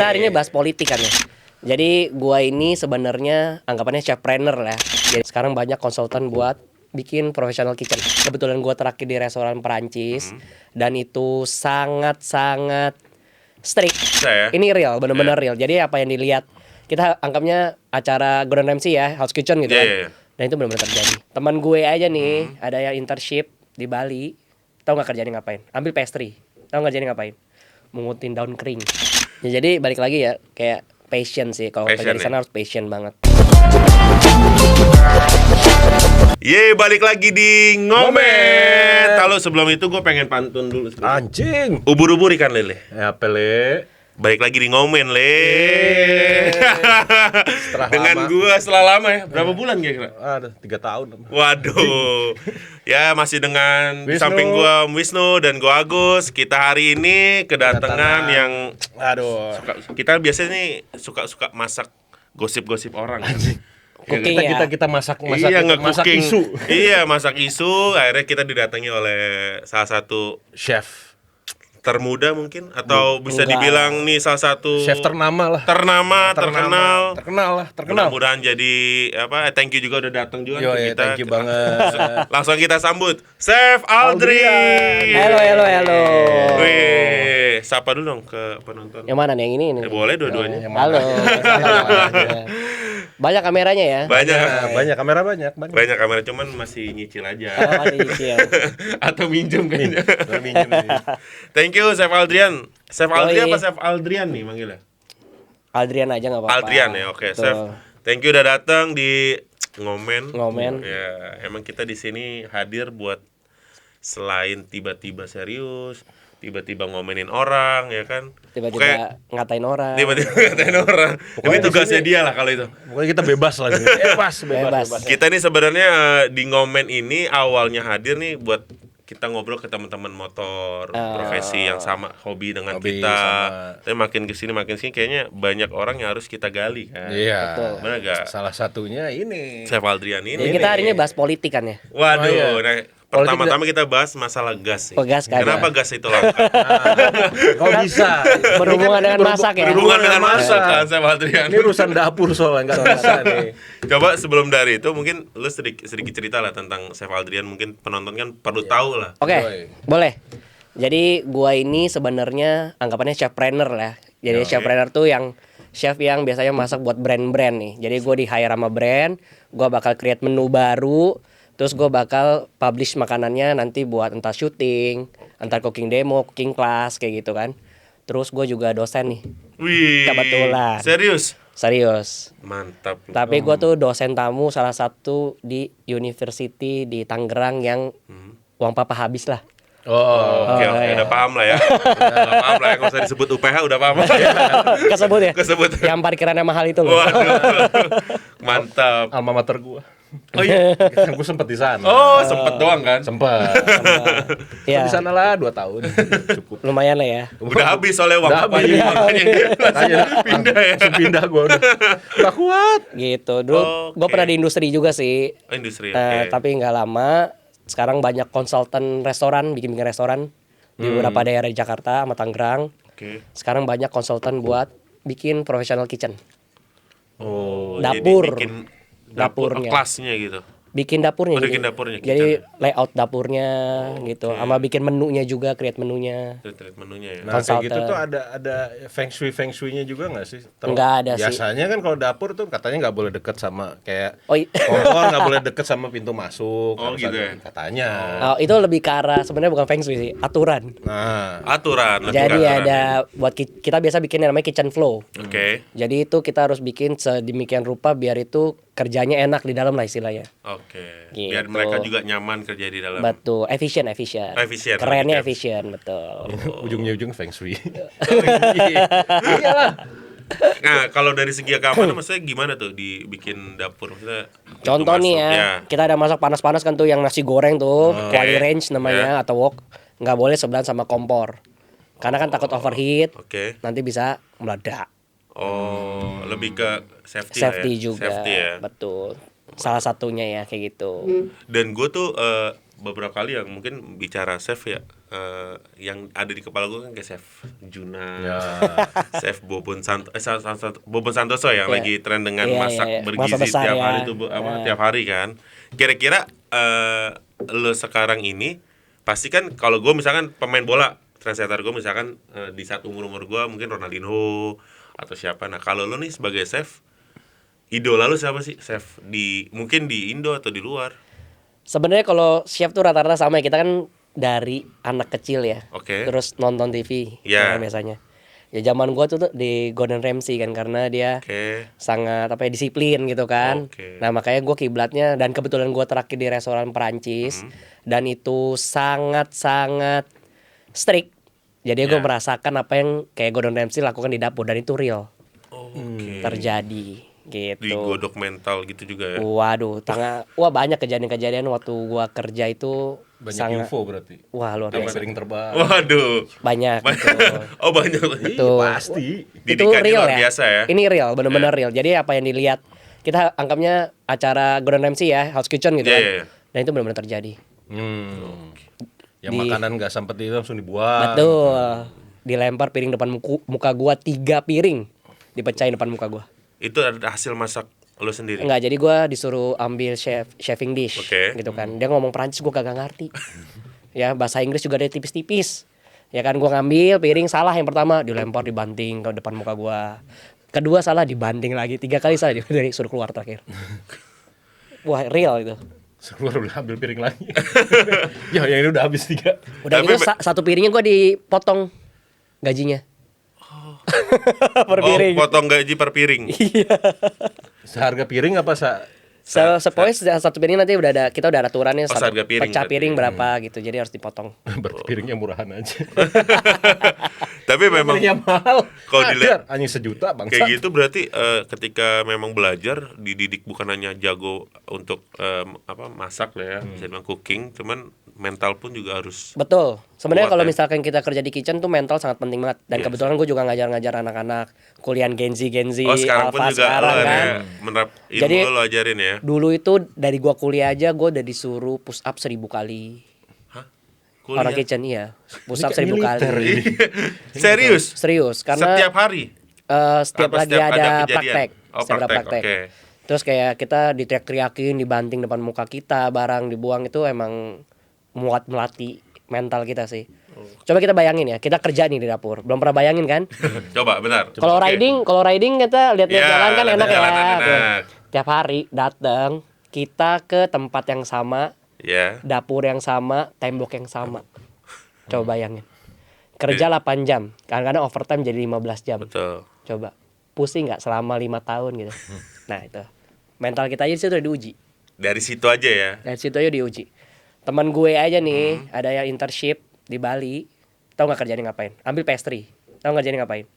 Kita hari ini bahas politik kan ya. Jadi gua ini sebenarnya anggapannya chefpreneur lah. Jadi sekarang banyak konsultan buat bikin professional kitchen. Kebetulan gua terakhir di restoran Perancis dan itu sangat-sangat strict. Ini real, benar-benar real. Jadi apa yang dilihat kita anggapnya acara Gordon Ramsay ya, House Kitchen gitu kan. Dan itu benar-benar terjadi. Teman gue aja nih, ada yang internship di Bali. Tahu nggak kerjanya ngapain? Ambil pastry. Tahu nggak kerjanya ngapain? Mungutin daun kering. Ya, jadi balik lagi ya, kayak passion sih. Kalau kerja di sana harus passion banget. Balik lagi di Ngomen. Lalu sebelum itu gue pengen pantun dulu. Anjing. Ubur-ubur ikan lele. Ya pele. Balik lagi di Ngomen dengan gue setelah lama ya. Berapa bulan kira-kira? Ada 3 tahun. Waduh. Ya masih dengan Wisnu. samping gue Wisnu dan gue Agus. Kita hari ini kedatangan yang kita biasanya nih suka masak gosip-gosip orang. Cooking kita masak isu. Iya, masak isu. Akhirnya kita didatangi oleh salah satu chef termuda mungkin atau bisa dibilang nih salah satu chef terkenal. Mudah-mudahan jadi apa? Thank you juga udah datang juga ke kita. Thank you banget. Langsung kita sambut Chef Aldrian. Halo. Wih, sapa dulu dong ke penonton. Yang mana nih? Yang ini? Boleh dua-duanya. Halo. Banyak kameranya ya? Banyak kamera banyak. Banyak kamera, cuman masih nyicil aja. Masih nyicil. Atau minjem kayaknya. Minjem nih. Thank you Chef Aldrian. Chef Aldrian apa Chef Aldrian nih manggilnya? Aldrian aja nggak apa-apa. Aldrian ya, oke. Chef, thank you udah datang di Ngomen. Ya, emang kita di sini hadir buat selain tiba-tiba serius, tiba-tiba ngomenin orang, ya kan? Tiba-tiba ngatain orang. Ini tugasnya dia lah kalau itu. Pokoknya kita bebas lah. Bebas. Kita nih sebenarnya di Ngomen ini awalnya hadir nih buat kita ngobrol ke teman-teman motor, profesi yang sama, hobi dengan kita. Tapi makin kesini kayaknya banyak orang yang harus kita gali kan. Iya. Benar gak? Salah satunya ini. Chef Aldrian ini. Jadi kita hari ini bahas politik kan ya. Waduh, pertama-tama kita bahas masalah gas sih. Gas kan. Kenapa gas itu langka? Kok bisa? Berhubungan dengan masak ya. Berhubungan dengan masak kan, Chef Aldrian. Ini urusan dapur soalnya nggak bisa nih. Coba sebelum dari itu mungkin lu sedikit cerita lah tentang Chef Aldrian, mungkin penonton kan perlu tahu lah. Oke, boleh. Jadi gua ini sebenarnya anggapannya chefpreneur lah. Jadi chefpreneur tuh yang chef yang biasanya masak buat brand-brand nih. Jadi gua di hire sama brand, gua bakal create menu baru. Terus gue bakal publish makanannya nanti buat entah syuting, entah cooking demo, cooking class kayak gitu kan. Terus gue juga dosen nih. Wih, kebetulan. Serius. Mantap. Tapi gue tuh dosen tamu salah satu di university di Tangerang yang uang papa habis lah. Oke, udah paham lah ya. Udah paham lah ya, kalau usah disebut UPH udah paham. Kesebut ya? Kesebut. Yang parkirannya mahal itu loh. Mantap. Alma mater gua. Oh iya, Gue sempet di sana. Oh, sempet doang kan? Sempet. Ya. Di sana lah 2 tahun. Cukup. Lumayan lah ya. Udah habis soalnya uang Udah habis. makanya pindah ya. Pindah gua udah. Gak kuat. Gitu. Dulu gue pernah di industri juga sih. Industri. Tapi nggak lama. Sekarang banyak konsultan restoran, bikin restoran di beberapa daerah di Jakarta sama Tangerang. Sekarang banyak konsultan buat bikin professional kitchen. Dapur. Jadi bikin dapurnya. Kelasnya gitu. Bikin dapurnya. Bikin dapurnya. Jadi layout dapurnya gitu. Sama bikin menunya juga, create menunya. Create menunya ya. Nah, kayak gitu tuh ada feng shui-nya juga nggak sih? Nggak ada sih. Biasanya kan kalau dapur tuh katanya nggak boleh deket sama kayak kompor nggak boleh deket sama pintu masuk. Gitu ya. Katanya. Itu lebih ke arah sebenarnya bukan feng shui sih, aturan. Nah, aturan. Jadi ada buat kita biasa bikin yang namanya kitchen flow. Jadi itu kita harus bikin sedemikian rupa biar itu kerjanya enak di dalam lah istilahnya. Gitu. Biar mereka juga nyaman kerja di dalam. Betul, efisien. Kerennya efisien, betul. Ujung-ujung feng shui. Iyalah. Nah, kalau dari segi keamanan maksudnya gimana tuh dibikin dapur? Maksudnya contoh nih ya, kita ada masak panas-panas kan tuh yang nasi goreng tuh, quality range namanya atau wok, nggak boleh sebelahan sama kompor. Karena kan takut overheat, nanti bisa meledak. Lebih ke safety ya. Juga, safety ya. Betul. Salah satunya ya kayak gitu. Dan gue tuh beberapa kali yang mungkin bicara chef ya, yang ada di kepala gue kan kayak chef Juna, Ya. chef Bobon Santoso yang lagi tren dengan masak bergizi Masak besar, tiap ya. hari tuh tiap hari kan. Kira-kira lo sekarang ini pasti kan kalau gue misalkan pemain bola, trendsetter gue misalkan di saat umur gue mungkin Ronaldinho atau siapa. Nah kalau lo nih sebagai chef, idola lo siapa sih chef mungkin di Indo atau di luar? Sebenarnya kalau chef tuh rata-rata sama ya. Kita kan dari anak kecil ya. Oke. Terus nonton TV Ya. kan biasanya. Ya zaman gua tuh di Gordon Ramsay kan, karena dia Oke. sangat disiplin gitu kan. Oke. Nah, makanya gua kiblatnya, dan kebetulan gua terakhir di restoran Perancis dan itu sangat-sangat strict. Jadi gua merasakan apa yang kayak Gordon Ramsay lakukan di dapur, dan itu real Oke. terjadi gitu. Digodok mental gitu juga ya. Waduh, banyak kejadian-kejadian waktu gua kerja itu Banyak sangat info berarti. wah luar Yang biasa. sering terbang. Waduh. Banyak gitu. Oh banyak. Itu Pasti. itu Didikannya real luar ya. biasa ya. Ini real, benar-benar real. Jadi apa yang dilihat, kita anggapnya acara Gordon Ramsay ya, House Kitchen gitu Iya, kan. iya, iya. Dan itu benar-benar terjadi. Yang makanan nggak sempet itu langsung dibuang. Betul. Dilempar piring depan muka gua, 3 piring dipecahin depan muka gua. Itu ada hasil masak lo sendiri. Enggak, jadi gua disuruh ambil chefing dish Oke. gitu kan. Dia ngomong Perancis, gua kagak ngerti. Ya, bahasa Inggris juga ada tipis-tipis. Ya kan, gua ngambil piring salah, yang pertama dilempar, dibanting ke depan muka gua. Kedua salah, dibanting lagi. 3 kali salah, dari suruh keluar terakhir. Wah, real itu. Keluar udah ambil piring lagi. Ya yang ini udah habis 3. Udah Tapi gitu satu piringnya gua dipotong gajinya. Per piring. potong gaji per piring. Seharga piring apa Sepokoknya satu piring nanti kita udah ada aturannya, seharga piring pecah berarti. piring berapa gitu, jadi harus dipotong. berarti piringnya murahan aja. Tapi memang Piringnya mahal. kalau dilihat hanya 1 juta bangsa. kayak gitu berarti ketika memang belajar dididik bukan hanya jago untuk masak lah ya, bisa bilang cooking, cuman mental pun juga harus. Betul. Sebenarnya Kuat kalau ya. misalkan kita kerja di kitchen tuh mental sangat penting banget. Dan kebetulan gue juga ngajar anak-anak kuliah Gen Z, Sekarang pun Alpha juga sekarang lo kan. ya, menerap ilmu Jadi, lo ajarin ya. Dulu itu dari gua kuliah aja gue udah disuruh push up 1000 kali. Hah? Orang Kuliah? kitchen iya. Push up Ini kayak 1000 militer kali. ini. Serius? Serius, karena Setiap hari? setiap Apa lagi setiap ada ada kejadian? praktek. Oh, Setiap ada praktek, praktek. oke. Terus kayak kita diteriak-teriakin, dibanting depan muka kita, barang dibuang, itu emang melatih mental kita sih. Coba kita bayangin ya, kita kerja nih di dapur. Belum pernah bayangin kan? Coba benar. Kalau Oke. riding kita lihat-lihat Ya, jalan kan lihat enak ya. jalanan Tuh. enak. Tiap hari datang, kita ke tempat yang sama, Ya. dapur yang sama, tembok yang sama. Coba bayangin. Kerja 8 jam, kadang-kadang overtime jadi 15 jam. Betul. Coba. Pusing nggak selama 5 tahun gitu. Nah, itu. Mental kita aja di situ udah diuji. Dari situ aja ya. Dari situ aja diuji. Teman gue aja nih, ada yang internship di Bali. Tahu nggak kerjanya ngapain? Ambil pastry. Tahu nggak kerjanya ngapain?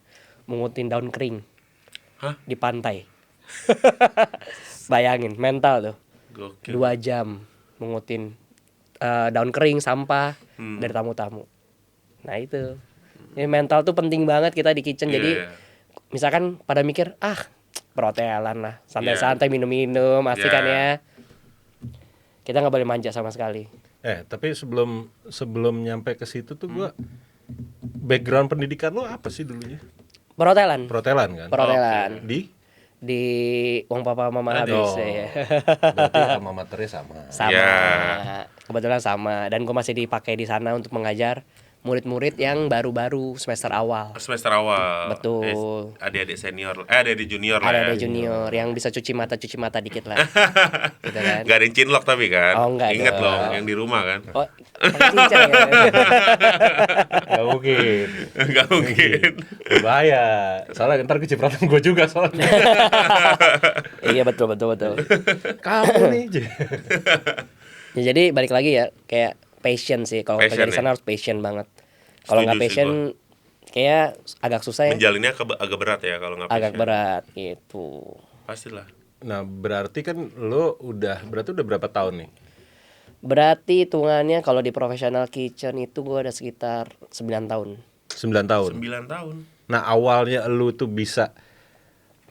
Mungutin daun kering. Hah? Di pantai. Bayangin, mental tuh. Gokil. 2 jam mungutin daun kering, sampah dari tamu-tamu. Nah itu. Ini mental tuh penting banget kita di kitchen. Iya, Jadi iya. misalkan pada mikir, perhotelan lah, santai-santai, minum-minum, asik kan ya. Kita nggak boleh manja sama sekali. Tapi sebelum nyampe ke situ tuh gua background pendidikan lo apa sih dulunya? Perhotelan. Perhotelan kan? Perhotelan. Di Uang papa mama habis ya. berarti alma maternya sama. Sama. Ya. Kebetulan sama, dan gue masih dipakai di sana untuk mengajar murid-murid yang baru-baru semester awal. Semester awal. Betul. Adik-adik senior, adik-adik junior lah. Ada ya. junior yang bisa cuci mata dikit lah. Gitu kan. Gak ada yang cinlok tapi kan. Oh, enggak Ingat dong. loh yang di rumah kan. Oh, pakai cincang ya. Gak mungkin. Gak mungkin. Bahaya. Soalnya ntar kecipratan gue juga soalnya. Iya betul. Kamu nih. Ya, jadi balik lagi ya, kayak passion sih. Kalau kerja di Passion, sana harus passion banget. Kalau nggak Setuju sih passion, kayak agak susah ya. Menjalinnya agak berat ya kalau nggak Agak passion. berat gitu. Pastilah. Nah berarti kan lo udah berapa tahun nih? Berarti hitungannya kalau di professional kitchen itu gue ada sekitar 9 tahun. 9 tahun. 9 tahun. Nah awalnya lo tuh bisa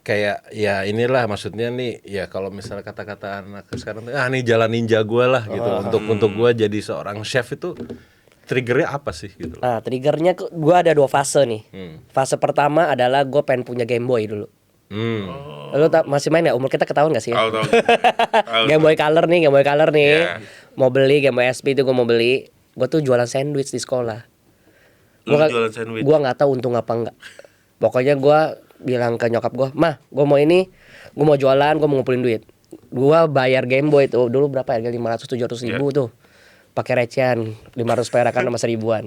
kayak ya inilah maksudnya nih ya kalau misalnya kata-kata anak sekarang tuh nih jalan ninja gue lah gitu untuk gue jadi seorang chef itu triggernya apa sih gitu? Nah, triggernya gue ada 2 fase nih. Fase pertama adalah gue pengen punya Game Boy dulu. Lu masih main ya? Umur kita ketahuan gak sih? Tahu. Game Boy Color nih. Iya. Mau beli Game Boy SP itu gue mau beli. Gue tuh jualan sandwich di sekolah. Lu jualan sandwich. Gue nggak tahu untung apa enggak. Pokoknya gue bilang ke nyokap gue, "Mah, gue mau ini, gue mau jualan, gue mau ngumpulin duit." Gue bayar Game Boy tuh dulu berapa ya? 500-700 ribu tuh. Pakai recehan 500 perakan sama 1000-an.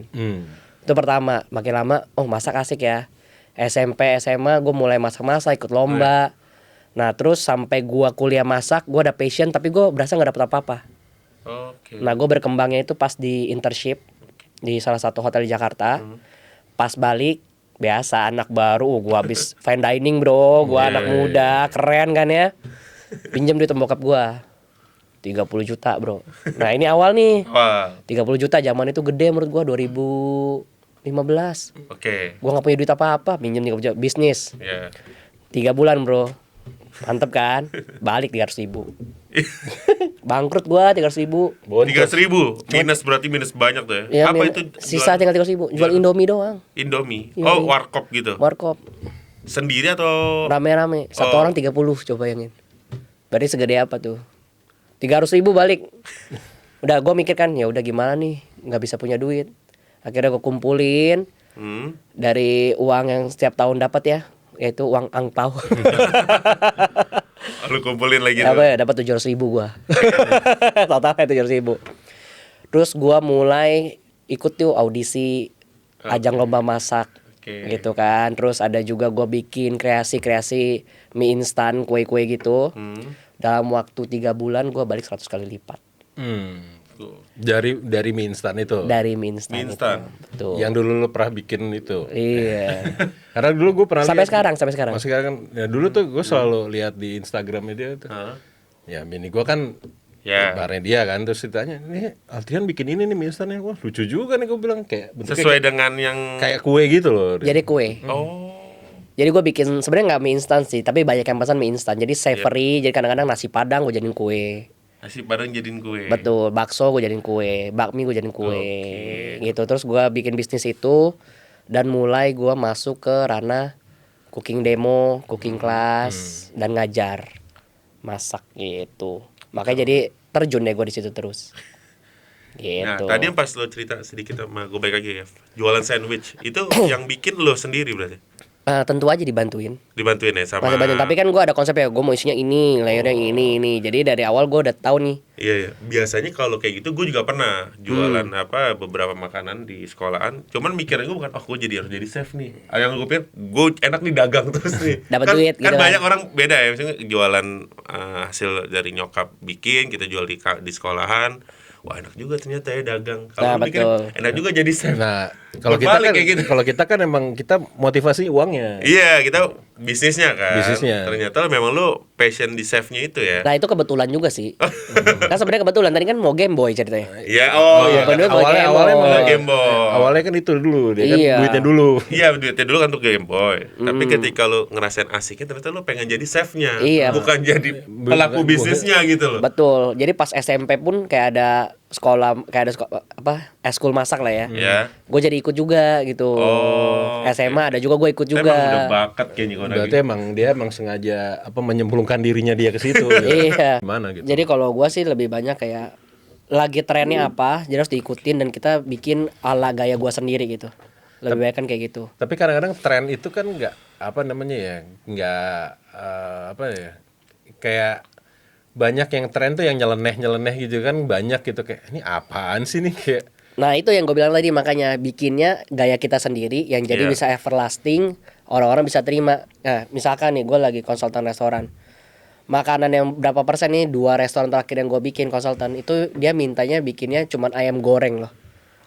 Itu pertama. Makin lama, oh masak asik ya. SMP, SMA gue mulai masak-masak, ikut lomba. Nah terus sampai gue kuliah masak, gue ada passion tapi gue berasa nggak dapet apa-apa. Oke. Nah gue berkembangnya itu pas di internship di salah satu hotel di Jakarta. Pas balik biasa anak baru, gue habis fine dining bro, gue anak muda, keren kan ya. Pinjam duit sama bokap gue 30 juta bro. Nah ini awal nih. Wah. 30 juta zaman itu gede menurut gue 2015. Oke. Gue gak punya duit apa-apa, pinjam 30 juta, bisnis Ya. 3 bulan bro. Mantep kan? Balik 300 ribu. Bangkrut gue 300 ribu. 300.000 minus, berarti minus banyak tuh ya. Ya, Apa itu? sisa jualan? tinggal 300 ribu. Jual Indomie doang. Indomie. Indomie. Oh, warkop gitu. Warkop. Sendiri atau Rame-rame. Satu orang 30, coba bayangin. Berarti segede apa tuh? 300 ribu balik. Udah gue mikir kan, ya udah gimana nih, nggak bisa punya duit. Akhirnya gue kumpulin dari uang yang setiap tahun dapat ya, yaitu uang angpau. lu kumpulin lagi Apa tuh? ya, dapat 700 ribu gue. Totalnya 700 ribu. Terus gue mulai ikut tuh audisi ajang lomba masak. Oke. Gitu kan. Terus ada juga gue bikin kreasi-kreasi mie instan, kue-kue gitu. Dalam waktu 3 bulan gue balik 100 kali lipat. Dari mie instan itu. Dari mie instan. Mie instan. Betul. Yang dulu lu pernah bikin itu. Iya. Karena dulu gue pernah sampai lihat- sekarang. Masih sekarang kan. Ya dulu tuh gue selalu lihat di Instagramnya dia tuh. Ya bini gue kan Ya. bareng dia kan, terus ditanya, "Nih, Altian bikin ini nih mie instan ya." Wah, lucu juga nih gue bilang, kayak bentuknya Sesuai dengan yang kayak kue gitu loh. Jadi kue. Oh. Jadi gue bikin sebenarnya nggak mie instan sih, tapi banyak yang pesan mie instan. Jadi savory, jadi kadang-kadang nasi padang gue jadiin kue. Nasi padang jadiin kue. Betul, bakso gue jadiin kue, bakmi gue jadiin kue. Gitu. Terus gue bikin bisnis itu dan mulai gue masuk ke ranah cooking demo, cooking class dan ngajar masak gitu. Makanya jadi terjun deh gue di situ terus. Gitu. Nah, tadi yang pas lo cerita sedikit sama gue balik lagi ya, jualan sandwich itu yang bikin lo sendiri berarti? Tentu aja dibantuin. Dibantuin ya sama? Masih bantuin. Tapi kan gue ada konsep ya, gue mau isinya ini, layernya ini. Jadi dari awal gue udah tahu nih. Iya. Biasanya kalau kayak gitu gue juga pernah jualan beberapa makanan di sekolahan. Cuman mikirnya gue bukan, gue jadi harus jadi chef nih. Yang gue pikir gue enak nih dagang terus nih. Dapat kan, duit kan gitu banyak kan. orang beda ya, misalnya jualan hasil dari nyokap bikin, kita jual di sekolahan. Wah enak juga ternyata ya dagang. Kalau Nah, lu mikir betul. enak juga jadi chef. Nah, kalau kita Berbalik kan kayak gitu. kita kan emang kita motivasi uangnya. Iya, kita bisnisnya kan. Bisnisnya. Ternyata memang lu passion di chefnya itu ya. Nah itu kebetulan juga sih. Kan sebenarnya kebetulan tadi kan mau Game Boy ceritanya. Iya, bener, awalnya Game Boy. emang Game Boy. Awalnya kan itu dulu, dia kan Iya. duitnya dulu. Iya, duitnya dulu kan untuk Game Boy. Tapi ketika lu ngerasain asiknya, ternyata lu pengen jadi chefnya, Iya. bukan jadi pelaku bisnisnya gitu loh. Betul. Jadi pas SMP pun kayak ada sekolah, kayak ada eskul masak lah ya. Ya. Gue jadi ikut juga gitu. Oh, SMA ada juga gue ikut Emang udah juga. bakat kayaknya kalau Berarti dia emang sengaja menyemplungkan dirinya dia ke situ. Iya. Gimana gitu. Jadi kalau gue sih lebih banyak kayak lagi trennya apa, jadi harus diikutin dan kita bikin ala gaya gue sendiri gitu. Lebih baik kan kayak gitu. Tapi kadang-kadang tren itu kan nggak kayak banyak yang tren tuh yang nyeleneh gitu kan, banyak gitu kayak ini apaan sih nih kayak. Nah itu yang gue bilang tadi, makanya bikinnya gaya kita sendiri yang jadi Iya. bisa everlasting, orang-orang bisa terima. Nah misalkan nih gue lagi konsultan restoran, makanan yang berapa persen nih 2 restoran terakhir yang gue bikin konsultan itu dia mintanya bikinnya cuman ayam goreng loh.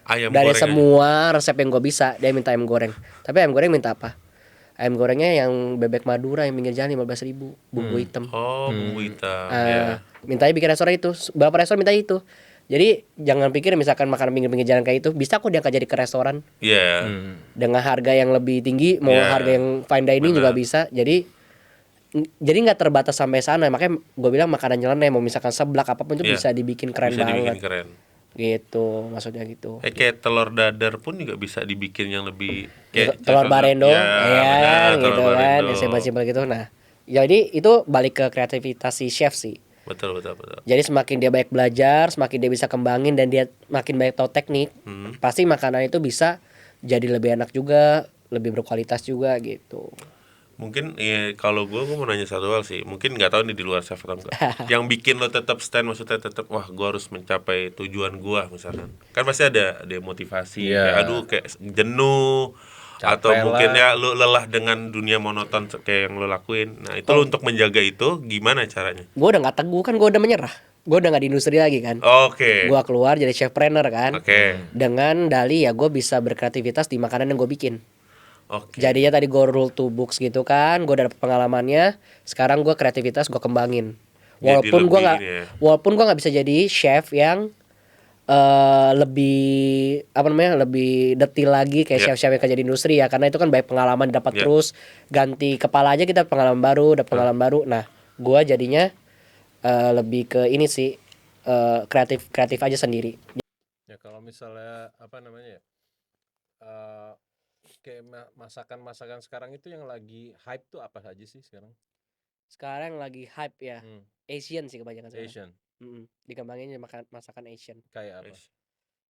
ayam Dari goreng semua resep yang gue bisa dia minta ayam goreng. Tapi ayam goreng minta apa? Ayam gorengnya yang bebek Madura yang pinggir jalan 15.000, bumbu hitam. aja. Oh, bumbu hitam. Ah, Ya. mintanya bikin restoran itu, beberapa restoran minta itu. Jadi jangan pikir misalkan makanan pinggir-pinggir jalan kayak itu bisa kok diangkat jadi ke restoran Iya. dengan harga yang lebih tinggi, mau Ya, harga yang fine dining juga bisa. Jadi nggak terbatas sampai sana. Makanya gue bilang makanan nyeleneh mau misalkan seblak apapun itu Iya. bisa dibikin keren Bisa banget. dibikin keren. Gitu, maksudnya gitu. Kayak telur dadar pun juga bisa dibikin yang lebih kayak Telur barendo, ya, ya kan, benar, telur gitu kan, barendo. yang simpel-simpel gitu. Nah, jadi itu balik ke kreativitas si chef sih. Betul, betul, betul. Jadi semakin dia banyak belajar, semakin dia bisa kembangin dan dia makin banyak tahu teknik, pasti makanan itu bisa jadi lebih enak juga, lebih berkualitas juga gitu. Mungkin kalau gue mau nanya satu hal sih, mungkin nggak tahu nih di luar chef atau enggak. Yang bikin lo tetap stand, maksudnya tetap wah gue harus mencapai tujuan gue misalkan. Kan pasti ada motivasi, Iya. kayak aduh kayak jenuh atau Capek mungkin lah. ya lo lelah dengan dunia monoton kayak yang lo lakuin. Nah, itu lo untuk menjaga itu gimana caranya? Gue udah nggak teguh kan, gue udah menyerah, gue udah nggak di industri lagi kan. Oke. Gue keluar jadi chefpreneur kan, Oke. dengan dali ya gue bisa berkreativitas di makanan yang gue bikin. Oke. Jadinya tadi gue rule to books gitu kan, gue udah dapet pengalamannya. Sekarang gue kreativitas gue kembangin. Jadi Walaupun gue lebih nggak, ini ya. walaupun gue nggak bisa jadi chef yang lebih apa namanya, lebih detil lagi kayak Ya. chef-chef yang kerja di industri ya, karena itu kan banyak pengalaman dapat Ya. terus. Ganti kepala aja kita pengalaman baru, dapat pengalaman baru. Nah, gue jadinya lebih ke ini sih, kreatif aja sendiri. Ya kalau misalnya apa namanya ya, kayak masakan sekarang itu yang lagi hype tuh apa aja sih sekarang? Sekarang lagi hype ya, Asian sih kebanyakan sekarang. Asian Dikembangin masakan Asian. kayak apa?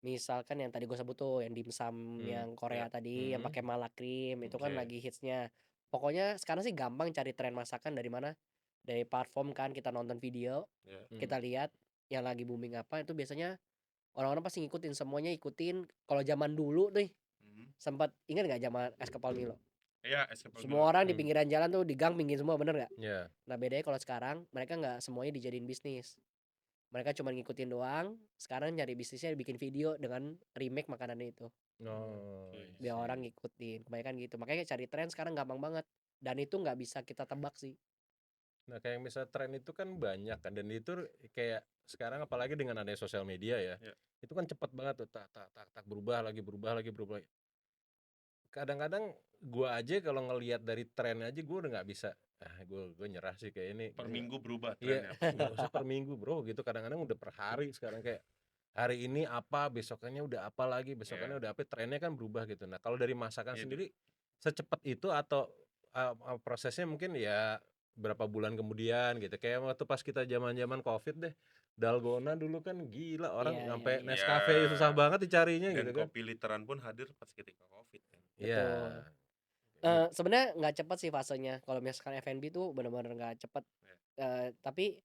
Misalkan yang tadi gue sebut tuh, yang dimsum yang Korea tadi, yang pakai mala cream, itu kan Oke. lagi hitsnya. Pokoknya sekarang sih gampang cari tren masakan dari mana? Dari platform kan, kita nonton video, Ya. kita lihat yang lagi booming apa, itu biasanya orang-orang pasti ngikutin, semuanya ikutin. Kalau zaman dulu nih, sempat ingat nggak zaman es kepal Milo? Iya, es kepal Semua orang di pinggiran jalan tuh, di gang pinggir semua, bener nggak? Ya. Nah bedanya kalau sekarang mereka nggak semuanya dijadiin bisnis, mereka cuma ngikutin doang. Sekarang nyari bisnisnya bikin video dengan remake makanan itu Oh. biar orang ngikutin, kebanyakan gitu. Makanya cari tren sekarang gampang banget, dan itu nggak bisa kita tebak sih. Nah kayak misalnya tren itu kan banyak kan, dan itu kayak sekarang apalagi dengan adanya sosial media ya, Ya. itu kan cepet banget tuh, tak berubah lagi. Kadang-kadang gua aja kalau ngelihat dari tren aja gua udah nggak bisa, gue nyerah sih kayak ini. Per minggu berubah Iya, trennya. nggak usah per minggu bro gitu, kadang-kadang udah per hari sekarang, kayak hari ini apa, besokannya udah apa lagi, besokannya udah apa, trennya kan berubah gitu. Nah kalau dari masakan Iya, sendiri secepat itu atau prosesnya mungkin ya berapa bulan kemudian gitu, kayak waktu pas kita zaman covid deh, dalgona dulu kan gila, orang Iya, sampai iya. Nescafe Iya. susah banget dicarinya Dan gitu kan. kopi literan pun hadir pas ketika Covid kan. Iya. Sebenarnya nggak cepat sih fasenya. Kalau misalkan F&B tuh benar-benar nggak cepat. Tapi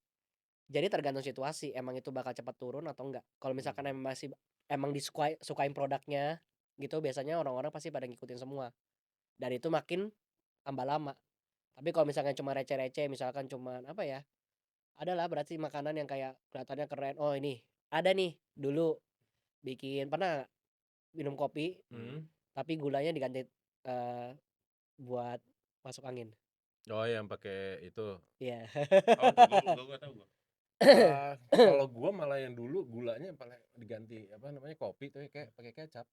jadi tergantung situasi, emang itu bakal cepat turun atau enggak. Kalau misalkan emang disukain produknya gitu, biasanya orang-orang pasti pada ngikutin semua, dan itu makin tambah lama. Tapi kalau misalkan cuma receh-receh, misalkan cuman apa ya, adalah berarti makanan yang kayak kelihatannya keren. Oh ini ada nih, dulu pernah minum kopi tapi gulanya diganti buat masuk angin. Oh yang pakai itu. Iya. Oh, gua enggak tahu gua. Kalau gua malah yang dulu gulanya paling diganti apa namanya, kopi tuh kayak pakai kecap.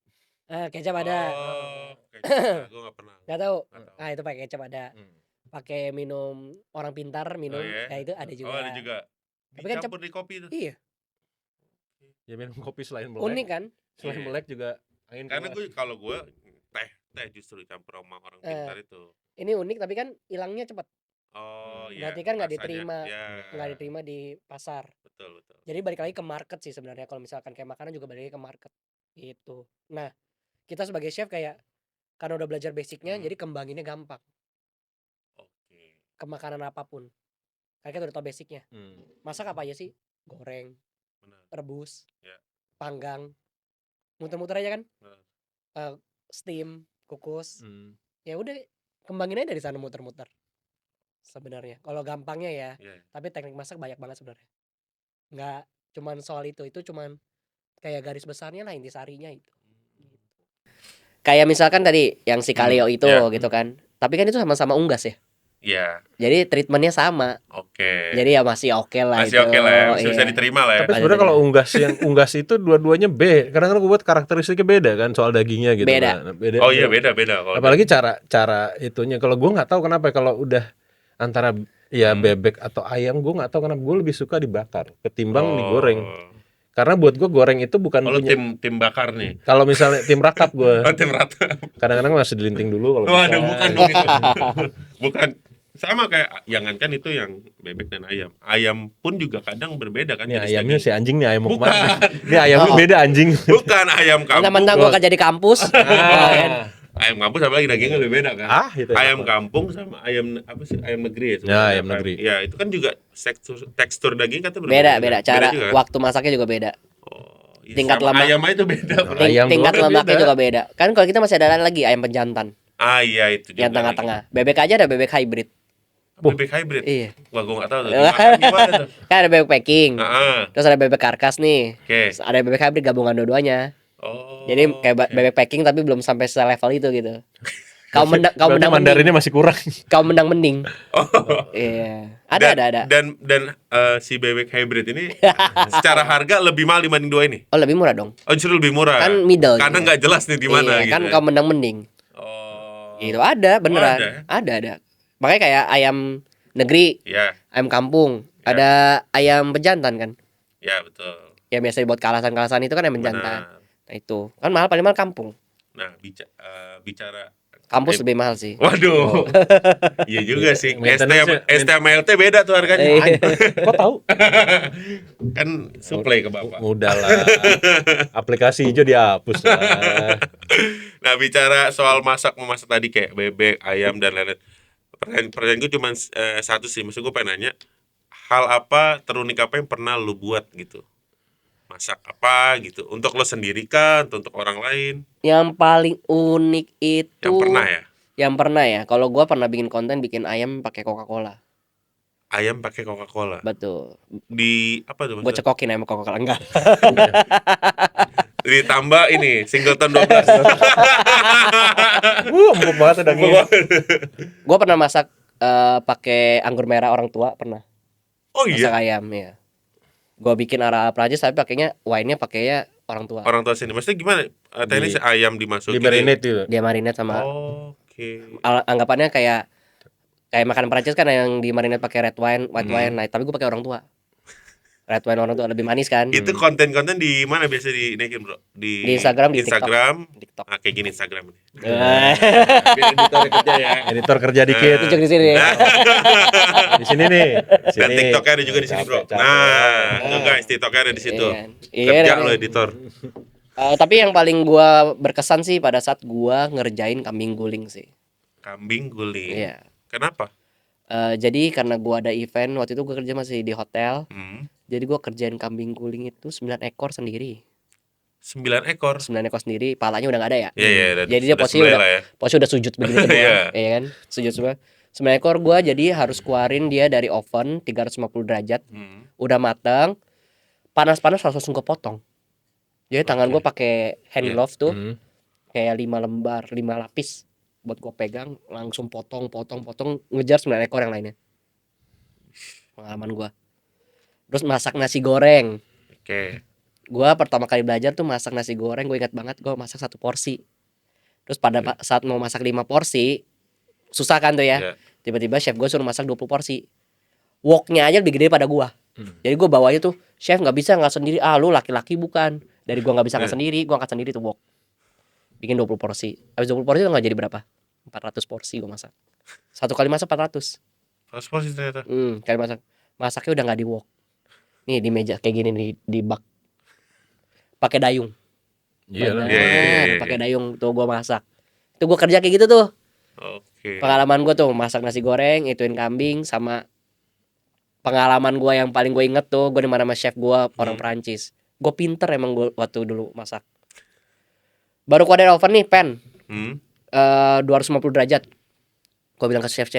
Kecap ada. Oh, kecap. Gua enggak pernah. Nggak tahu. Nggak tahu. Itu pakai kecap ada. Pakai minum orang pintar minum, iya? ya itu ada juga. Oh, ada juga. Tapi kan Dicampur di kopi itu. Iya, Ya minum kopi selain melek. unik kan? Selain Iya. melek juga angin Karena keluar. kalau gue teh justru campur sama orang pintar itu. Ini unik tapi kan hilangnya cepat. Oh iya. Berarti kan nggak rasanya. diterima, Ya. nggak diterima di pasar. Betul. Jadi balik lagi ke market sih sebenarnya. Kalau misalkan kayak makanan juga balik lagi ke market gitu. Nah, kita sebagai chef kayak karena udah belajar basicnya, jadi kembanginnya gampang Oke. ke makanan apapun. Karena kita udah tau basicnya. Masak apa aja sih? Goreng, Benar. rebus, Ya. panggang, muter-muter aja kan? Benar. Steam, kukus. Ya udah, kembangin aja dari sana muter-muter. Sebenarnya kalau gampangnya ya. Iya. Tapi teknik masak banyak banget sebenarnya. Nggak cuman soal itu cuman kayak garis besarnya lah, intisarinya itu. Kayak misalkan tadi yang si Kaleo itu ya. gitu kan. Tapi kan itu sama-sama unggas ya. Iya. Jadi treatmentnya sama. Oke. Jadi ya masih oke lah Masih itu. oke lah ya, masih bisa Iya. diterima lah ya. Tapi sebenarnya kalau unggas itu dua-duanya B. Karena kan gue buat karakteristiknya beda kan soal dagingnya gitu. Beda. Kan. Beda. Oh iya, beda kalau Apalagi cara itunya. Kalau gue nggak tahu kenapa kalau udah antara ya bebek atau ayam, gue nggak tahu kenapa gue lebih suka dibakar ketimbang digoreng. Karena buat gue goreng itu bukan Kalau punya. tim bakar nih. Kalau misalnya tim rakap gue, Oh, tim rata. kadang-kadang masih dilinting dulu kalau Waduh, bisa. bukan dong itu. Bukan. Sama kayak jangankan itu yang bebek dan ayam. Ayam pun juga kadang berbeda kan Ini jenis ayamnya si daging. anjing nih ayam mau Bukan. kemana? Ini ayamnya beda anjing. Bukan ayam kampung. Mentang-mentang gue kerja di kampus. Ah, Ayam kampung sama lagi dagingnya lebih beda kan. itu Ayam apa? kampung sama ayam apa sih? Ayam negeri ya. Ya, sebenarnya. ayam negeri. Ya, itu kan juga tekstur daging kan Beda cara juga kan? waktu masaknya juga beda. Oh, iya, tingkat sama lemak. ayam aja itu beda. Bro. Ayam Tingkat doang lemaknya beda. juga beda. Kan kalau kita masih ada lagi ayam pejantan Ah iya itu juga. yang tengah-tengah. Bebek aja ada bebek hybrid. Bebek hybrid. Iya. Wah, gua enggak tahu tuh. Dimasak gimana tuh? Kan ada bebek packing. Heeh. Terus ada bebek karkas nih. Oke. Terus ada bebek hybrid gabungan dua-duanya. Oh. Jadi kayak oke. bebek packing tapi belum sampai selevel itu gitu. Kau Berarti menang Mandarinnya mending. masih kurang. Kau menang mending. Oh. Iya. Ada. Dan si bebek hybrid ini secara harga lebih mahal dibanding dua ini. Oh, lebih murah dong. Oh, justru lebih murah. Kan middle Karena gitu. nggak jelas nih di mana Iya, gitu. kan ya. kau menang mending. Oh. Gitu ada beneran. Ada. Makanya kayak ayam negeri, Ya, ayam kampung, Ya. ada ayam pejantan kan. ya betul. Ya biasa dibuat kalasan-kalasan itu kan ayam pejantan. Benar. Nah, itu. Kan paling mahal kampung. Nah, bicara Kampus lebih mahal sih. Waduh. Iya juga sih. Maintenance-nya- ST sama LT beda tuh harganya. Eh. Kok tahu? Kan supply ke Bapak. Udah lah. Aplikasi hijau dihapus lah. Nah, bicara soal memasak tadi kayak bebek, ayam dan lain-lain. Pertanyaan gue cuma satu sih. Maksud gue pengen nanya, hal apa terunik apa yang pernah lu buat gitu? Masak apa gitu? Untuk lo sendiri kan, atau untuk orang lain? Yang paling unik itu Yang pernah ya? Yang pernah ya. Kalau gua pernah bikin konten bikin ayam pakai Coca-Cola. Ayam pakai Coca-Cola. Betul. Di apa tuh Gue maksudnya? cekokin ayam Coca-Cola enggak. Ditambah ini singleton 12. Empuk banget dagingnya. Gua pernah masak pakai anggur merah orang tua pernah. Oh Masak iya. ayam ya. Gua bikin ala Prancis tapi pakainya wine-nya pakainya orang tua. Orang tua sini. Maksudnya gimana? Teknis ayam dimasukin. Di marinate itu. Dia marinate sama Oke. anggapannya kayak makanan Prancis kan yang di marinate pakai red wine, white Hmm. wine. Nah, tapi gue pakai orang tua. Red wine orang tua lebih manis kan. Itu konten-konten di mana biasa dinaikin, Bro? Di Instagram, di Instagram. TikTok. Nah, kayak gini Instagram ini. Eh, Biar editor kerja ya. Editor kerja dikit. tunjuk di sini. Di sini nih. Di Dan sini. TikToknya ada juga di sini, Bro. Capek. Nah, tuh guys, TikToknya ada di situ. Iya kan? Iya, Kerja kan? lo editor. Tapi yang paling gua berkesan sih pada saat gua ngerjain kambing guling sih. Kambing guling. Iya. Kenapa? Jadi karena gua ada event waktu itu gua kerja masih di hotel. Hmm. Jadi gua kerjain kambing guling itu 9 ekor sendiri. 9 ekor. 9 ekor sendiri, palanya udah nggak ada ya. Iya, iya. Jadi dia posisinya sembelih udah lah ya. posisinya udah sujud begini semua. Iya. Iya kan? Sujud semua. 9 ekor gua jadi harus keluarin dia dari oven 350 derajat. Hmm. Udah mateng. Panas-panas langsung gua potong. Jadi tangan Oke. gua pakai hand Iya. glove tuh Hmm. kayak 5 lembar, 5 lapis buat gua pegang, langsung potong ngejar 9 ekor yang lainnya. Pengalaman gua. Terus masak nasi goreng. Oke. Gua pertama kali belajar tuh masak nasi goreng, gue ingat banget gua masak 1 porsi. Terus pada saat mau masak 5 porsi, susah kan tuh ya. Iya. Tiba-tiba chef gue suruh masak 20 porsi. Woknya aja lebih gede pada gua. Jadi gua bawanya tuh, chef nggak bisa nggak sendiri. Ah lu laki-laki bukan. Dari gua nggak bisa nggak sendiri, gua angkat sendiri tuh wok. Bikin 20 porsi. Habis 20 porsi tuh nggak jadi berapa? 400 porsi gua masak. Satu kali masak 400. Paspor sih ternyata. Kali masak. Masaknya udah nggak di wok. Nih di meja kayak gini nih di bak. Pakai dayung. Iya lah. Iya, iya, iya. Pakai dayung tuh gua masak. Itu gua kerja kayak gitu tuh. Oke. Pengalaman gua tuh masak nasi goreng, ituin kambing sama pengalaman gua yang paling gue inget tuh gua di mana sama chef gua orang Perancis. Gue pinter emang gua waktu dulu masak. Baru keluar dari oven nih pan Hmm. 250 derajat. Gue bilang ke chef,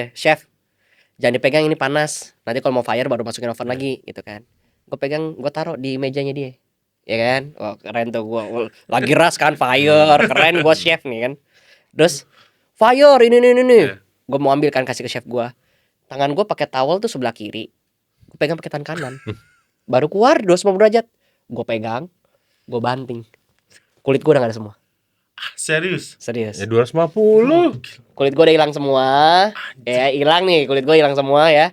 jangan dipegang ini panas. Nanti kalau mau fire baru masukin oven lagi gitu kan. Gue pegang, gue taruh di mejanya dia. Ya kan? Wah, keren tuh gua. Lagi ras kan fire, keren gua chef nih kan. Terus fire ini. Iya. Gue mau ambil kan kasih ke chef gua. Tangan gua pakai towel tuh sebelah kiri. Gue pegang pakai tangan kanan. Baru keluar 250 derajat. Gue pegang, gue banting. Kulit gua udah gak ada semua. Serius? Serius. Ya 250. Kulit gue udah hilang semua. Ya hilang nih, kulit gue hilang semua ya.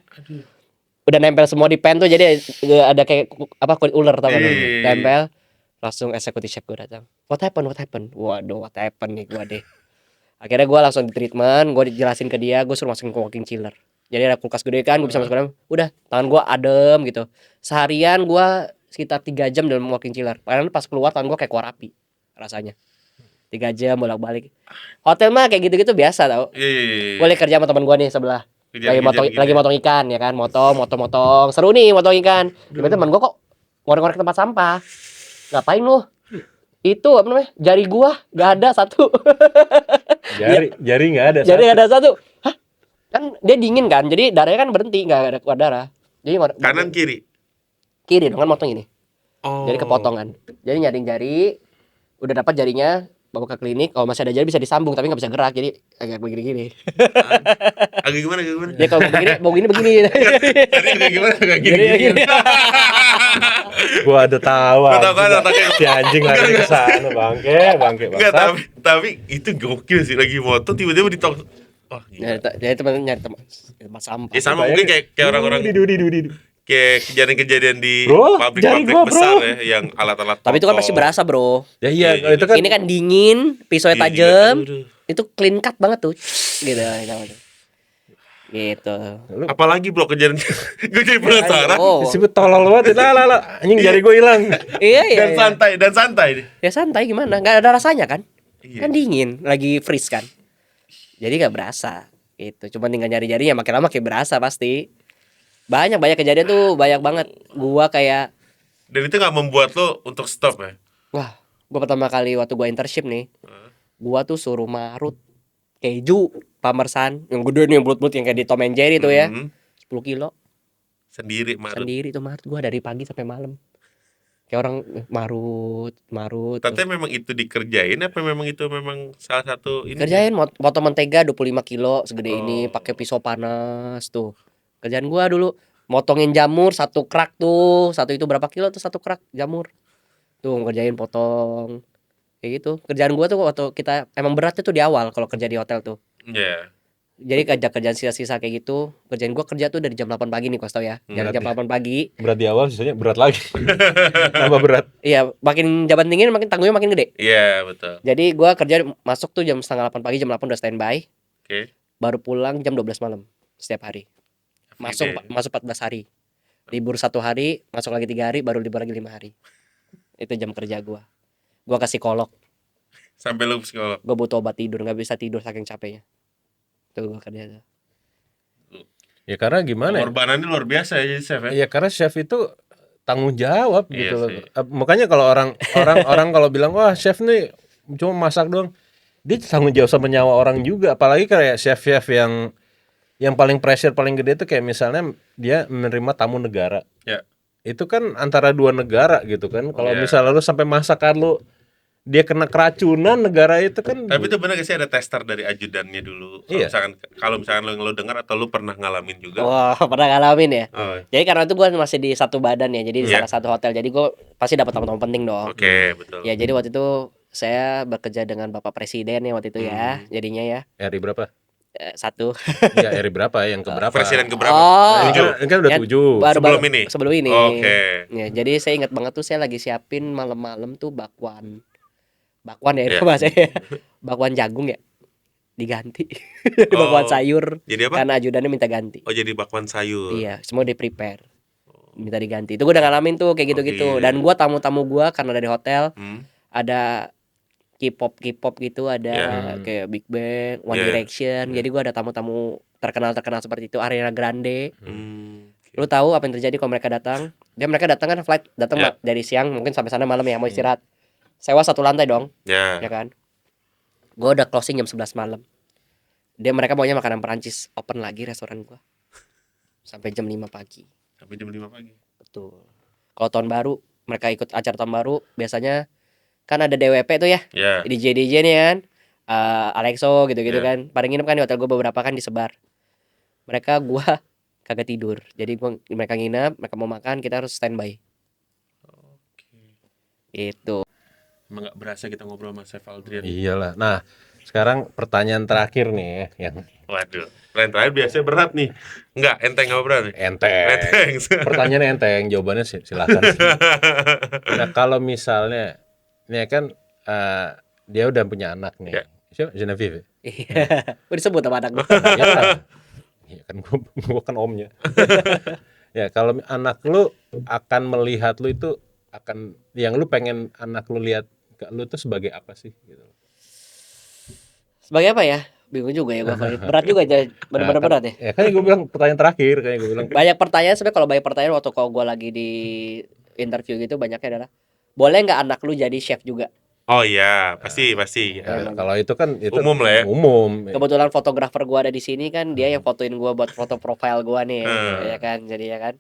udah nempel semua di pen tuh, jadi ada kayak kulit ular tau gak lu? Nempel. Langsung executive chef gue datang. What happened? Waduh, what happened nih gue deh. Akhirnya gue langsung di treatment, gue dijelasin ke dia, gue suruh masukin ke walking chiller. Jadi ada kulkas gede kan, gue bisa masuk ke dalam. Udah, tangan gue adem gitu. Seharian gue sekitar 3 jam dalam walking chiller. Padahal pas keluar tangan gue kayak keluar api rasanya. 3 jam bolak-balik. Hotel mah kayak gitu-gitu biasa tau. Boleh kerja sama teman gue nih sebelah. Lagi motong ikan ya kan, motong. Seru nih motong ikan. Tiba-tiba teman gue kok ngorek-ngorek tempat sampah. Ngapain lu? Itu apa namanya? Jari gua nggak ada satu. Jari nggak ada. Jari nggak ada satu. Hah? Kan dia dingin kan, jadi darahnya kan berhenti, nggak ada keluar darah. Jadi kanan kiri dong kan motong ini. Jadi kepotongan. Jadi nyaring jari, udah dapat jarinya, bawa ke klinik. Kalau masih ada jari bisa disambung, tapi nggak bisa gerak, jadi agak begini-gini. agak gimana? Dia kalau begini. Tadi agak gini. Gua ada tahu si anjing lari ke sana bangke. Enggak, tapi itu gokil sih, lagi moto tiba-tiba ditong. Oh, nyari teman sampah. Ya sama mungkin kayak orang-orang kayak kejadian-kejadian di pabrik-pabrik besar ya, yang alat-alat. Tapi itu kan pasti berasa, bro. Ya iya, itu kan ini kan dingin, pisaunya tajam. Itu clean cut banget tuh. Gitu. Gitu. Apalagi bro kejadian gue jadi penasaran. Disebut tolol banget. Lah, anjing jari gue hilang. Iya. Dan santai. Ya santai gimana? Enggak ada rasanya kan? Kan dingin, lagi freeze kan. Jadi enggak berasa. Itu cuma tinggal jari-jarinya, makin lama kayak berasa pasti. Banyak kejadian tuh, banyak banget. Gua kayak, dan itu enggak membuat lo untuk stop ya? Wah, gua pertama kali waktu gua internship nih. Gua tuh suruh marut keju Pamersan yang gede nih, bulut-bulut yang kayak di Tom and Jerry tuh ya. 10 kilo sendiri tuh marut gua dari pagi sampai malam. Kayak orang marut. Tapi memang itu dikerjain apa memang itu memang salah satu ini? Kerjain potong mentega 25 kilo segede ini pakai pisau panas tuh. Kerjaan gua dulu motongin jamur satu krak tuh. Satu itu berapa kilo tuh satu krak jamur. Tuh ngerjain potong. Kayak gitu. Kerjaan gua tuh waktu kita emang beratnya tuh di awal kalau kerja di hotel tuh. Iya. Jadi kerjaan sisa-sisa kayak gitu. Kerjaan gua kerja tuh dari jam 8 pagi nih, kau tahu ya. Dari jam 8 pagi. Berat di awal, sisanya berat lagi. Tambah berat. Iya, makin jabatan tinggi makin tanggungnya makin gede. Iya, betul. Jadi gua kerja masuk tuh jam setengah 8 pagi, jam 8 udah standby. Oke. Baru pulang jam 12 malam setiap hari. Masuk 14 hari. Libur 1 hari, masuk lagi 3 hari, baru libur lagi 5 hari. Itu jam kerja gua. Gua ke psikolog. Sampai lu psikolog. Gua butuh obat tidur, nggak bisa tidur saking capeknya. Tuh gua kerja tuh. Ya karena gimana? Pengorbanannya luar biasa ya jadi chef ya. Iya karena chef itu tanggung jawab Iya gitu loh. sih. Makanya kalau orang kalau bilang wah chef nih cuma masak doang, dia tanggung jawab sama nyawa orang juga. Apalagi kayak chef yang paling pressure paling gede itu kayak misalnya dia menerima tamu negara. Ya. Itu kan antara dua negara gitu kan. Kalau Iya. misalnya lu sampai masakan lu dia kena keracunan negara itu kan. Tapi itu benar gak sih ada tester dari ajudannya dulu? Iya. Kalau misalkan lo dengar atau lo pernah ngalamin juga? Wah, pernah ngalamin ya. Oh. Jadi karena itu gue masih di satu badan ya, jadi di Iya. salah satu hotel. Jadi gue pasti dapat tamu-tamu penting dong. Oke, betul. Ya jadi waktu itu saya bekerja dengan Bapak Presiden ya waktu itu ya, jadinya ya. RI berapa? 1. Ya RI berapa yang keberapa? Presiden keberapa? Oh. Ini kan udah Ya, 7. Sebelum ini? Oke. Ya, jadi saya ingat banget tuh saya lagi siapin malam-malam tuh bakwan ya itu Iya. bahasanya. Bakwan jagung ya. Diganti. Jadi bakwan sayur. Jadi apa? Karena ajudannya minta ganti. Oh, jadi bakwan sayur. Iya, semua di prepare. Minta diganti. Itu gue udah ngalamin tuh kayak gitu-gitu. Dan gue tamu-tamu gue karena dari hotel ada K-pop gitu, ada kayak Big Bang, One Direction. Jadi gue ada tamu-tamu terkenal seperti itu, Ariana Grande. Lu tahu apa yang terjadi kalau mereka datang? Mereka datang kan flight datang dari siang mungkin sampai sana malam ya mau istirahat. Sewa 1 lantai dong. Ya kan? Gue udah closing jam 11 malam. Mereka maunya makanan Perancis, open lagi restoran gue. Sampai jam 5 pagi. Sampai jam 5 pagi. Betul. Kalau tahun baru, mereka ikut acara tahun baru, biasanya kan ada DWP tuh ya. DJ nih kan. Alexo gitu-gitu kan. Paling nginep kan di hotel gue beberapa kan disebar. Mereka gue kagak tidur. Jadi mereka nginep, mereka mau makan, kita harus standby. Itu. Emang gak berasa kita ngobrol sama Chef Aldrian. Iyalah. Nah, Sekarang pertanyaan terakhir nih ya, yang Waduh, pertanyaan terakhir biasanya berat nih. Enggak, enteng apa berat nih? enteng. Enteng. Pertanyaannya enteng, jawabannya silakan. Nah, kalau misalnya ini kan dia udah punya anak nih. Ya. Siapa? Genevieve. Iya. Udah disebut sama anak gue. Ya lah. Iya kan gua kan omnya. Ya, kalau anak lu akan melihat lu itu akan yang lu pengen anak lu lihat ke lu tuh sebagai apa sih gitu. Sebagai apa ya? Bingung juga ya gue kalau itu. Berat juga aja, bener-bener berat ya. Ya kan gue bilang pertanyaan terakhir, kayak gue bilang Banyak pertanyaan sebenarnya, kalau banyak pertanyaan waktu kalau gue lagi di interview gitu banyaknya adalah boleh nggak anak lu jadi chef juga? Oh iya, pasti. ya, kalau itu kan itu Umum lah ya. Umum. Kebetulan fotografer gue ada di sini kan, dia yang fotoin gue buat foto profile gue nih, ya kan, jadi ya kan.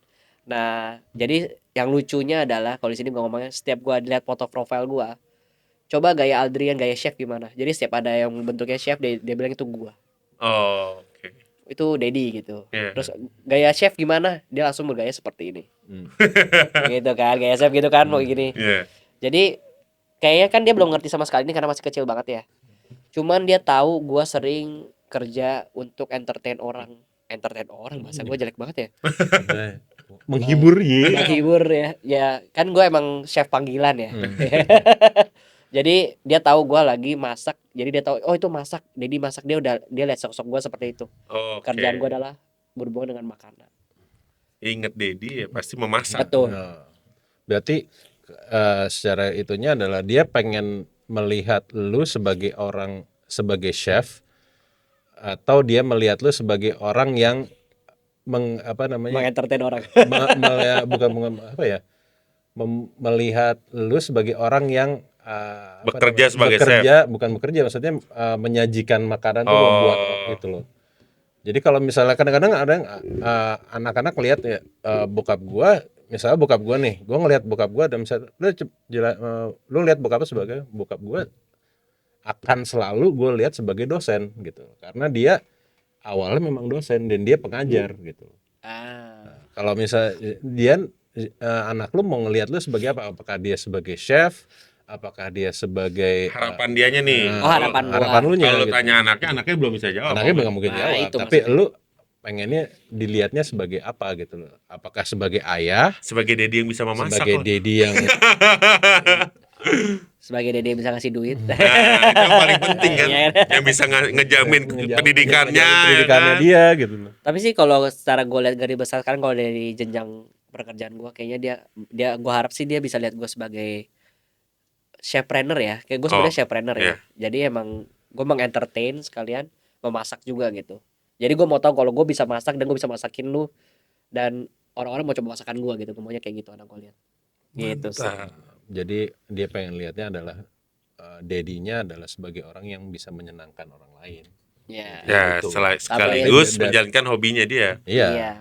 Nah, jadi yang lucunya adalah kalau di sini gue ngomongnya, setiap gue lihat foto profile gue, coba gaya Aldrian, gaya chef gimana. Jadi setiap ada yang bentuknya chef, dia bilang itu gue, Oh, oke. itu Dedi gitu. Iya. Terus gaya chef gimana, dia langsung bergaya seperti ini. Hmm. Gitu kan, gaya chef gitu kan, mau gini. Iya. Jadi kayaknya kan dia belum ngerti sama sekali ini karena masih kecil banget ya. Cuman dia tahu gue sering kerja untuk entertain orang. Bahasa gue jelek banget ya. Menghibur ya. Menghibur ya. Ya kan gue emang chef panggilan ya. Jadi dia tahu gue lagi masak. Jadi dia tahu, oh itu masak. Jadi masak, dia lihat sosok gue seperti itu. Oke. Kerjaan gue adalah berhubungan dengan makanan. Ingat Dedi ya pasti memasak. Betul. Nah, berarti secara itunya adalah dia pengen melihat lu sebagai orang, sebagai chef, atau dia melihat lu sebagai orang yang Mengentertain orang. melihat lu sebagai orang yang Bekerja sebagai bukan bekerja, maksudnya menyajikan makanan tuh, membuat gitu loh. Jadi kalau misalnya kadang-kadang ada yang anak-anak lihat ya, bokap gua, misalnya bokap gua nih, gua ngelihat bokap gua dan misalnya lu lihat bokap lu sebagai, bokap gua akan selalu gue lihat sebagai dosen gitu, karena dia awalnya memang dosen dan dia pengajar gitu. Kalau misalnya dia anak lu mau ngelihat lu sebagai apa? Apakah dia sebagai chef? Apakah dia sebagai Harapan dianya nih. harapan lu nya Kalau gitu. tanya anaknya belum bisa jawab. Anaknya nggak mungkin Nah, jawab, itu tapi maksudnya. lu pengennya dilihatnya sebagai apa gitu loh. Apakah sebagai ayah, Sebagai Dedi yang bisa memasak. sebagai lah. Dedi yang Sebagai dede bisa ngasih duit. Nah, itu yang paling penting kan, Iya. yang bisa ngejamin pendidikannya. pendidikannya ya kan? dia gitu loh. Tapi sih kalau secara gue lihat dari besar sekarang, kalau dari jenjang pekerjaan gue, kayaknya dia gue harap sih dia bisa lihat gue sebagai chefpreneur ya. Kayak gue sebenarnya chefpreneur ya. iya. Jadi emang gue mengentertain sekalian memasak juga gitu. Jadi gue mau tahu kalau gue bisa masak dan gue bisa masakin lu, dan orang-orang mau coba masakan gue gitu. Gue maunya kayak gitu anak gue lihat. Gitu sih. Jadi dia pengen lihatnya adalah Dedinya adalah sebagai orang yang bisa menyenangkan orang lain. Ya. Ya, Gitu. sekaligus Dan- menjalankan hobinya dia. Iya. Iya.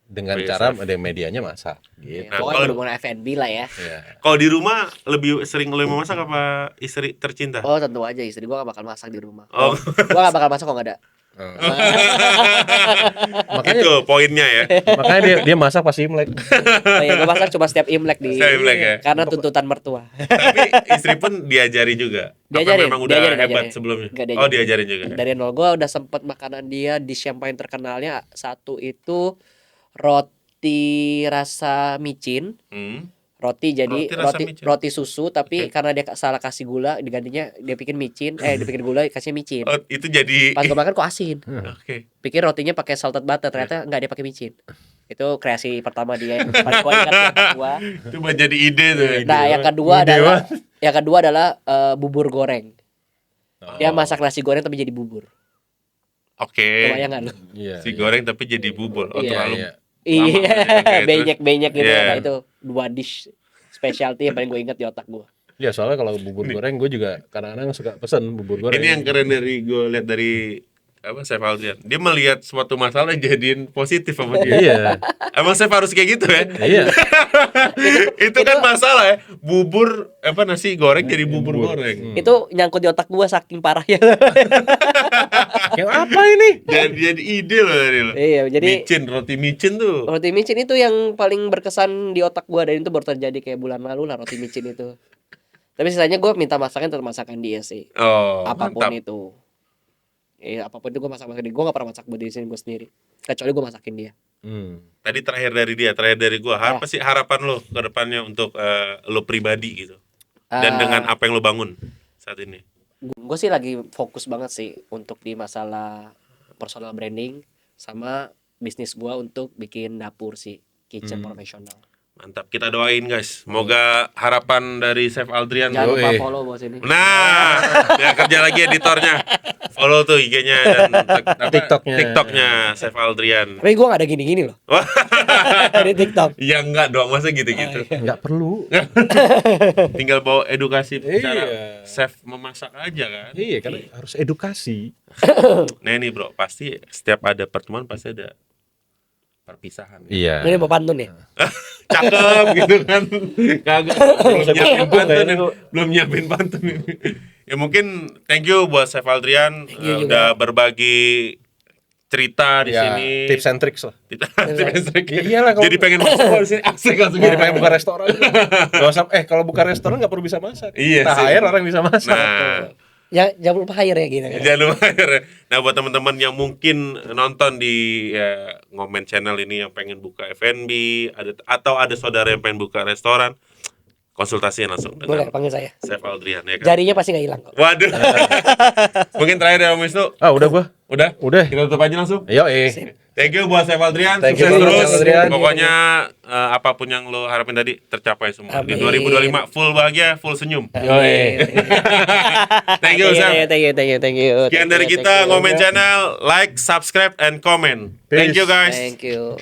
Dengan Sebagai cara chef. ada medianya masak. Gitu. Nah, Pokoknya kalau- berhubungan F&B lah ya. Iya. Kalau di rumah lebih sering lo yang memasak apa istri tercinta? Oh tentu aja istri gue gak bakal masak di rumah. Oh. Gue gak bakal masak kalau gak ada. Makanya Itu poinnya ya. makanya dia masak pas Imlek. Oh iya, gue masak cuma setiap Imlek di. Setiap Imlek ya? Karena tuntutan mertua. Tapi istri pun diajari juga. Diajarin, Apa memang udah diajarin, hebat diajarin. sebelumnya? Nggak Oh, diajarin juga. Dari nol gue udah sempet makanan dia di champagne terkenalnya. Satu itu roti rasa micin. Hmm. Roti jadi Roti rasa roti micin. roti susu, tapi Oke. karena dia salah kasih gula, digantinya dia bikin micin, dibikin gula kasih micin. Oh, itu jadi Pas gue makan kok asin. Oke. Pikir rotinya pakai salted butter, ternyata nggak, dia pakai micin. Itu kreasi pertama dia yang paling gue ingat di otak gua. Itu buat jadi ide tuh. Nah, yang kedua adalah bubur goreng. Dia masak nasi goreng tapi jadi bubur. Oke. Kebayang nggak lu? Iya. Si goreng tapi jadi bubur. Oh, Iya. terlalu Iya. Iya, Oke, benyek-benyek gitu. Iya. Nah, itu dua dish specialty yang paling gue ingat di otak gue. Ya soalnya kalau bubur goreng gue juga kadang-kadang suka pesen bubur goreng. Ini yang keren dari gue lihat dari Chef Aldrian. Dia melihat suatu masalah jadiin positif sama dia. Iya. Emang chef harus kayak gitu ya? Iya. itu kan masalah ya. Bubur nasi goreng jadi bubur goreng. Itu nyangkut di otak gue saking parahnya. Kayak apa ini? Jadi ide loh dari lo. Iya, jadi Roti micin tuh. roti micin itu yang paling berkesan di otak gue, dan itu baru terjadi kayak bulan lalu lah, roti micin itu. Tapi sisanya gue minta masakan tetap masakan dia sih. Oh, Apapun mantap. itu. Apapun itu gue masakin dia. Gue gak pernah masak buat diri sendiri gue sendiri. Kecuali gue masakin dia. Tadi terakhir dari gua, apa sih harapan lo ke depannya untuk lo pribadi gitu? Dan dengan apa yang lo bangun saat ini? Gue sih lagi fokus banget sih untuk di masalah personal branding sama bisnis gue untuk bikin dapur sih, kitchen profesional. Mantap, kita doain guys. Semoga harapan dari Chef Aldrian. Jangan lupa follow bos ini. Nah, ya kerja lagi editornya. Follow tuh IG-nya dan TikToknya Chef Aldrian. Tapi gue gak ada gini-gini loh. Di TikTok. Ya enggak dong, masa gitu-gitu. Nggak perlu. Tinggal bawa edukasi Iya. cara chef memasak aja kan. Iya, karena harus edukasi. Nah ini bro, pasti setiap ada pertemuan pasti ada perpisahan. Iya. Ini mau pantun ya? Cakep gitu kan. Kagak belum nyiapin pantun ini. Ya mungkin thank you buat Chef Aldrian udah berbagi cerita di sini. Tips and tricks lah. Tips and tricks. Iyalah, kalau- Jadi pengen masuk di sini asik langsung Jadi pengen buka restoran. Gak usah, kalau buka restoran nggak perlu bisa masak. Iya Kita sih. hire orang bisa masak. Nah, Ya, jangan lupa hire ya gitu. jangan lupa. Nah buat teman-teman yang mungkin nonton di Ngomen channel ini yang pengen buka F&B atau ada saudara yang pengen buka restoran, konsultasinya langsung Boleh dengan panggil saya. Chef Aldrian ya kan. Jarinya pasti gak hilang kok. Waduh. Mungkin terakhir ya Om Wisnu. Udah gua. Udah? Udah. Kita tutup aja langsung. Ayo, Thank you buat Chef Aldrian. Thank you Sukses banget, terus. Chef Aldrian. Pokoknya apapun yang lo harapin tadi tercapai semua. Di Amin. 2025 full bahagia, full senyum. Yoi. Thank you, Chef. Thank you. Sekian dari kita Ngomen Channel. Like, subscribe, and comment. Thank you guys. Thank you.